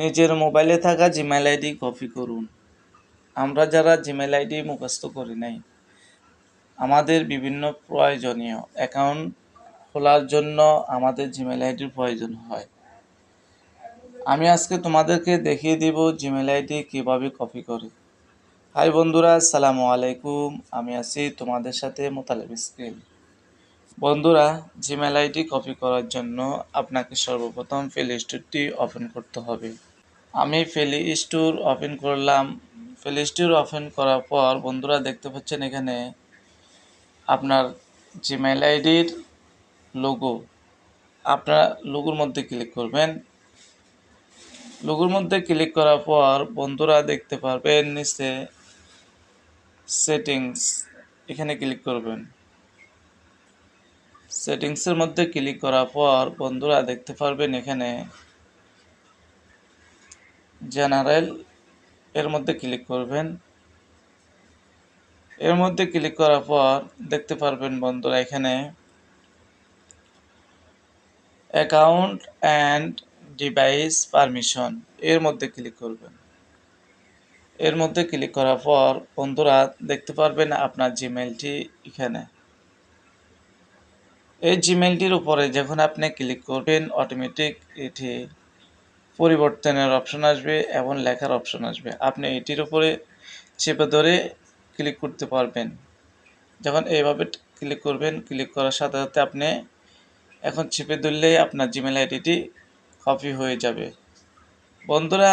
নিজের মোবাইলে থাকা জিমেইল আইডি কপি করুন। আমরা যারা জিমেইল আইডি মুখস্থ করি নাই, আমাদের বিভিন্ন প্রয়োজনীয় অ্যাকাউন্ট খোলার জন্য আমাদের জিমেইল আইডির প্রয়োজন হয়। আমি আজকে তোমাদেরকে দেখিয়ে দিব জিমেইল আইডি কীভাবে কপি করে। হাই বন্ধুরা, আসসালামু আলাইকুম। আমি আছি তোমাদের সাথে মোতালেব স্কিল। বন্ধুরা, জিমেইল আইডি কপি করার জন্য আপনাকে সর্বপ্রথম প্লে স্টোরটি ওপেন করতে হবে। আমি প্লে স্টোর ওপেন করলাম। প্লে স্টোর ওপেন করার পর বন্ধুরা দেখতে পাচ্ছেন এখানে আপনার জিমেইল আইডির লোগো। আপনার লোগোর মধ্যে ক্লিক করবেন। লোগোর মধ্যে ক্লিক করার পর বন্ধুরা দেখতে পারবেন নিচে সেটিংস, এখানে ক্লিক করবেন। সেটিংসের মধ্যে ক্লিক করার পর বন্ধুরা দেখতে পারবেন এখানে জেনারেল, এর মধ্যে ক্লিক করবেন। এর মধ্যে ক্লিক করার পর দেখতে পারবেন বন্ধুরা এখানে অ্যাকাউন্ট অ্যান্ড ডিভাইস পারমিশন, এর মধ্যে ক্লিক করবেন। এর মধ্যে ক্লিক করার পর বন্ধুরা দেখতে পারবেন আপনার জিমেইলটি এখানে। এই জিমেইলটির উপরে যখন আপনি ক্লিক করবেন অটোমেটিক এটি পরিবর্তনের অপশন আসবে এবং লেখার অপশন আসবে। আপনি এটির উপরে চেপে ধরে ক্লিক করতে পারবেন। যখন এইভাবে ক্লিক করবেন, ক্লিক করার সাথে সাথে আপনি এখন চেপে ধরলেই আপনার জিমেইল আইডিটি কপি হয়ে যাবে। বন্ধুরা,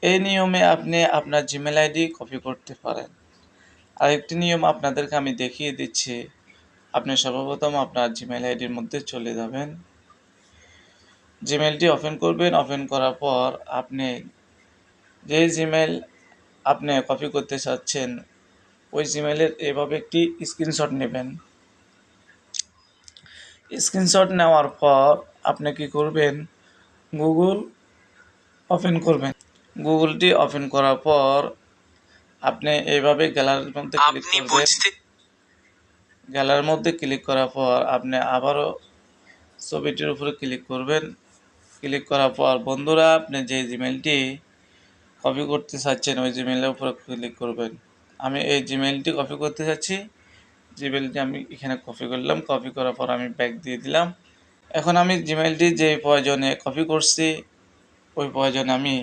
এই নিয়মে আপনি আপনার জিমেইল আইডি কপি করতে পারেন। আরেকটি নিয়ম আপনাদেরকে আমি দেখিয়ে দিচ্ছি। আপনি সর্বপ্রথম আপনার জিমেইল আইডির মধ্যে চলে যাবেন। জিমেইলটি ওপেন করবেন। ওপেন করার পর আপনি যে জিমেইল আপনি কপি করতে চাচ্ছেন ওই জিমেইলের এভাবে একটি স্ক্রিনশট নেবেন। স্ক্রিনশট নেওয়ার পর আপনি কি করবেন, গুগল ওপেন করবেন। গুগলটি ওপেন করার পর আপনি এইভাবে গ্যালারির মধ্যে ক্লিক করবেন। গ্যালারির মধ্যে ক্লিক করার পর আপনি আবারও ছবিটির উপরে ক্লিক করবেন। ক্লিক করার পর বন্ধুরা আপনি যে জিমেইলটি কপি করতে চাচ্ছেন ওই জিমেইলের উপরে ক্লিক করবেন। আমি এই জিমেইলটি কপি করতে চাচ্ছি। জিমেইলটি আমি এখানে কপি করলাম। কপি করার পর আমি ব্যাক দিয়ে দিলাম। এখন আমি জিমেইলটি যে প্রয়োজনে কপি করছি ওই প্রয়োজনে আমি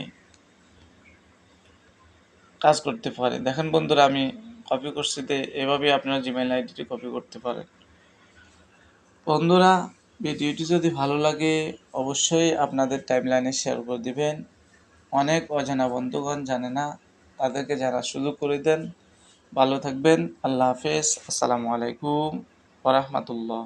কাজ করতে পারি। দেখেন বন্ধুরা, আমি কপি করছি, এভাবেই আপনারা জিমেইল আইডিটি কপি করতে পারেন। বন্ধুরা, ভিডিওটি যদি ভালো লাগে অবশ্যই আপনাদের টাইমলাইনে শেয়ার করে দিবেন। অনেক অজানা বন্ধুগণ জানে না, তাদেরকে জানার সুযোগ করে দেন। ভালো থাকবেন। আল্লাহ হাফেজ। আসসালামু আলাইকুম ওয়া রাহমাতুল্লাহ।